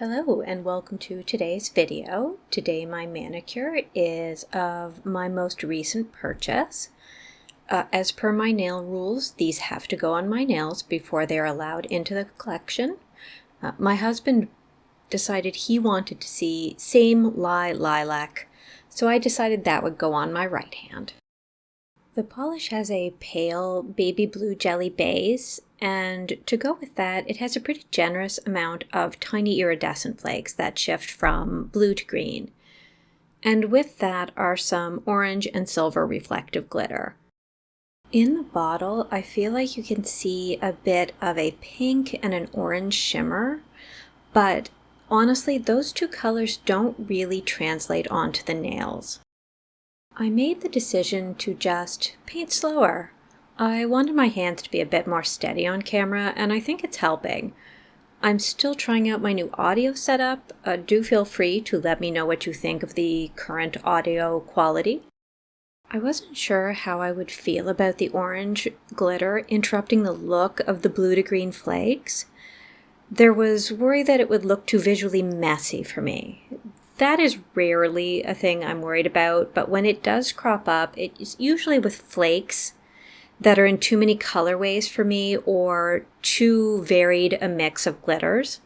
Hello and welcome to today's video. Today my manicure is of my most recent purchase. As per my nail rules, these have to go on my nails before they are allowed into the collection. My husband decided he wanted to see Same Lilac, so I decided that would go on my right hand. The polish has a pale baby blue jelly base, and to go with that, it has a pretty generous amount of tiny iridescent flakes that shift from blue to green. And with that are some orange and silver reflective glitter. In the bottle, I feel like you can see a bit of a pink and an orange shimmer, but honestly, those two colors don't really translate onto the nails. I made the decision to just paint slower. I wanted my hands to be a bit more steady on camera, and I think it's helping. I'm still trying out my new audio setup. Do feel free to let me know what you think of the current audio quality. I wasn't sure how I would feel about the orange glitter interrupting the look of the blue to green flakes. There was worry that it would look too visually messy for me. That is rarely a thing I'm worried about, but when it does crop up, it is usually with flakes that are in too many colorways for me or too varied a mix of glitters.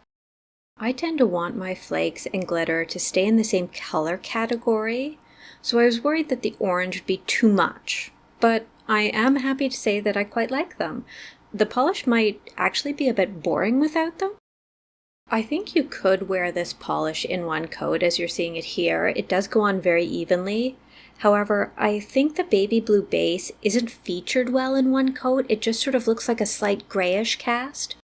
I tend to want my flakes and glitter to stay in the same color category, so I was worried that the orange would be too much, but I am happy to say that I quite like them. The polish might actually be a bit boring without them. I think you could wear this polish in one coat as you're seeing it here. It does go on very evenly. However, I think the baby blue base isn't featured well in one coat. It just sort of looks like a slight grayish cast.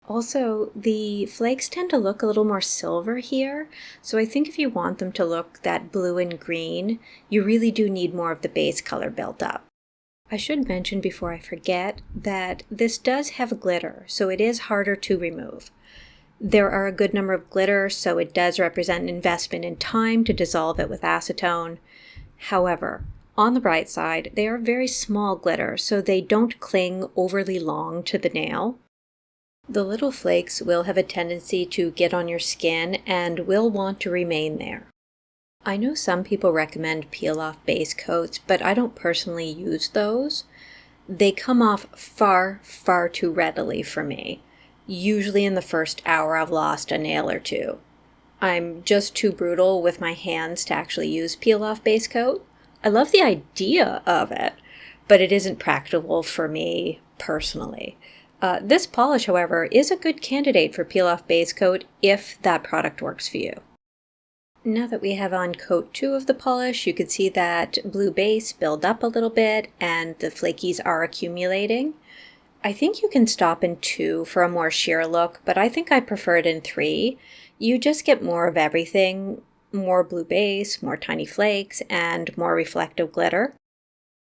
Also, the flakes tend to look a little more silver here, so I think if you want them to look that blue and green, you really do need more of the base color built up. I should mention before I forget that this does have glitter, so it is harder to remove. There are a good number of glitter, so it does represent an investment in time to dissolve it with acetone. However, on the bright side, they are very small glitter, so they don't cling overly long to the nail. The little flakes will have a tendency to get on your skin and will want to remain there. I know some people recommend peel-off base coats, but I don't personally use those. They come off far too readily for me. Usually in the first hour I've lost a nail or two. I'm just too brutal with my hands to actually use peel-off base coat. I love the idea of it, but it isn't practical for me personally. This polish, however, is a good candidate for peel-off base coat if that product works for you. Now that we have on coat 2 of the polish, you can see that blue base build up a little bit and the flakies are accumulating. I think you can stop in 2 for a more sheer look, but I think I prefer it in 3. You just get more of everything, more blue base, more tiny flakes, and more reflective glitter.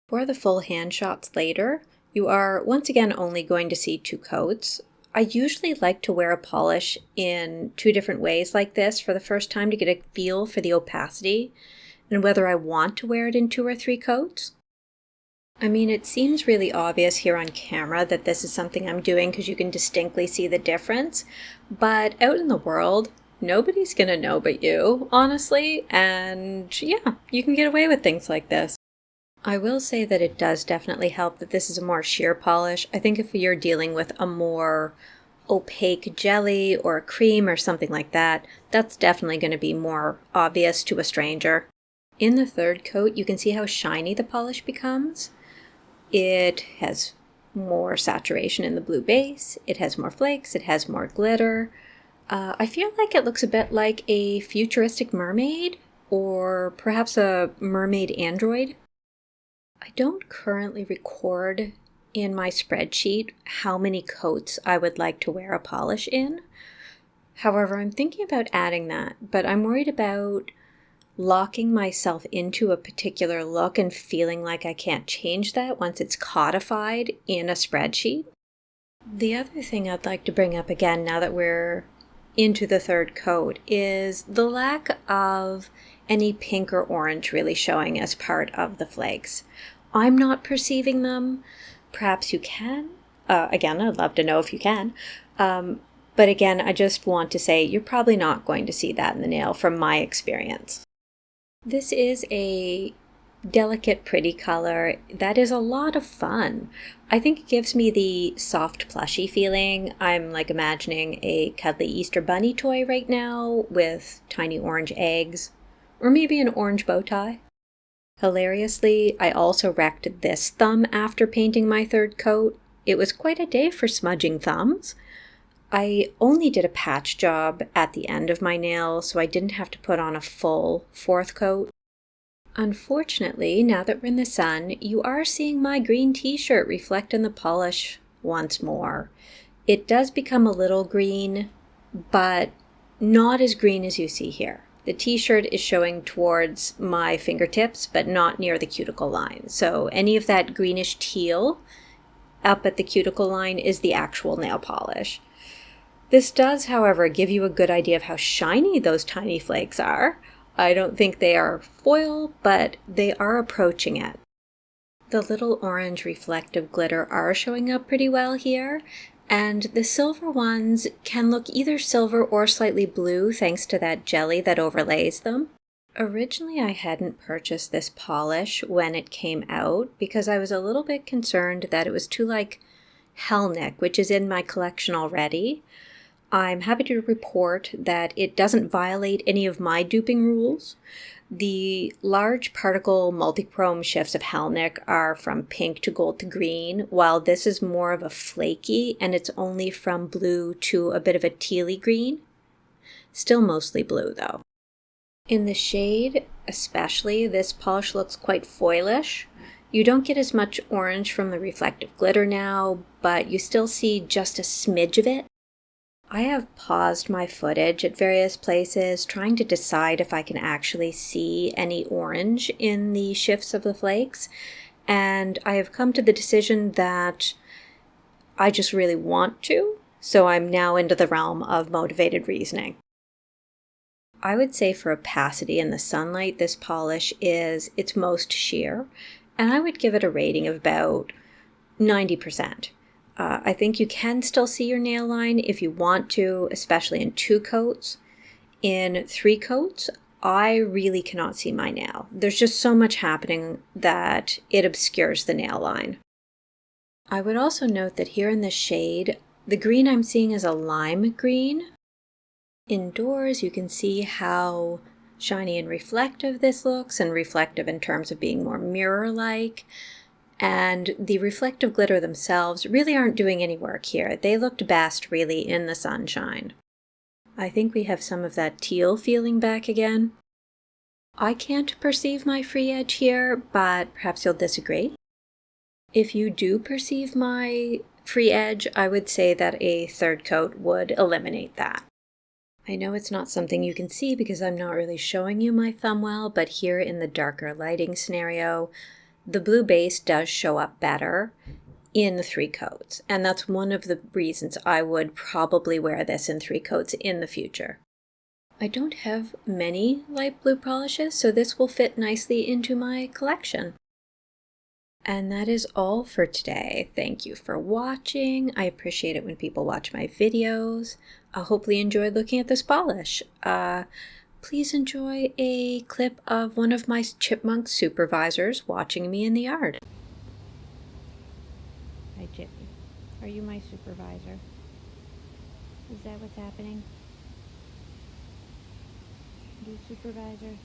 For the full hand shots later, you are once again only going to see 2 coats. I usually like to wear a polish in 2 different ways like this for the first time to get a feel for the opacity and whether I want to wear it in 2 or 3 coats. I mean, it seems really obvious here on camera that this is something I'm doing because you can distinctly see the difference, but out in the world, nobody's gonna know but you, honestly, and yeah, you can get away with things like this. I will say that it does definitely help that this is a more sheer polish. I think if you're dealing with a more opaque jelly or a cream or something like that, that's definitely going to be more obvious to a stranger. In the 3rd coat, you can see how shiny the polish becomes. It has more saturation in the blue base, it has more flakes, it has more glitter. I feel like it looks a bit like a futuristic mermaid, or perhaps a mermaid android. I don't currently record in my spreadsheet how many coats I would like to wear a polish in. However, I'm thinking about adding that, but I'm worried about locking myself into a particular look and feeling like I can't change that once it's codified in a spreadsheet. The other thing I'd like to bring up again now that we're into the 3rd coat is the lack of any pink or orange really showing as part of the flakes. I'm not perceiving them. Perhaps you can. Again, I'd love to know if you can. But again, I just want to say you're probably not going to see that in the nail from my experience. This is a delicate, pretty color that is a lot of fun. I think it gives me the soft, plushy feeling. I'm like imagining a cuddly Easter bunny toy right now with tiny orange eggs, or maybe an orange bow tie. Hilariously, I also wrecked this thumb after painting my third coat. It was quite a day for smudging thumbs. I only did a patch job at the end of my nail, so I didn't have to put on a full fourth coat. Unfortunately, now that we're in the sun, you are seeing my green t-shirt reflect in the polish once more. It does become a little green, but not as green as you see here. The t-shirt is showing towards my fingertips, but not near the cuticle line. So any of that greenish teal up at the cuticle line is the actual nail polish. This does, however, give you a good idea of how shiny those tiny flakes are. I don't think they are foil, but they are approaching it. The little orange reflective glitter are showing up pretty well here, and the silver ones can look either silver or slightly blue thanks to that jelly that overlays them. Originally, I hadn't purchased this polish when it came out because I was a little bit concerned that it was too like Hellnick, which is in my collection already. I'm happy to report that it doesn't violate any of my duping rules. The large particle multichrome shifts of Hellnick are from pink to gold to green, while this is more of a flaky and it's only from blue to a bit of a tealy green. Still mostly blue though. In the shade especially, this polish looks quite foilish. You don't get as much orange from the reflective glitter now, but you still see just a smidge of it. I have paused my footage at various places trying to decide if I can actually see any orange in the shifts of the flakes, and I have come to the decision that I just really want to, so I'm now into the realm of motivated reasoning. I would say for opacity in the sunlight, this polish is its most sheer, and I would give it a rating of about 90%. I think you can still see your nail line if you want to, especially in 2 coats. In 3 coats, I really cannot see my nail. There's just so much happening that it obscures the nail line. I would also note that here in the shade, the green I'm seeing is a lime green. Indoors, you can see how shiny and reflective this looks, and reflective in terms of being more mirror-like. And the reflective glitter themselves really aren't doing any work here. They looked best really in the sunshine. I think we have some of that teal feeling back again. I can't perceive my free edge here, but perhaps you'll disagree. If you do perceive my free edge, I would say that a third coat would eliminate that. I know it's not something you can see because I'm not really showing you my thumb well, but here in the darker lighting scenario, the blue base does show up better in the 3 coats, and that's one of the reasons I would probably wear this in 3 coats in the future. I don't have many light blue polishes, so this will fit nicely into my collection. And that is all for today. Thank you for watching. I appreciate it when people watch my videos. I hopefully enjoyed looking at this polish. Please enjoy a clip of one of my chipmunk supervisors watching me in the yard. Hi, Chippy. Are you my supervisor? Is that what's happening? You supervisor?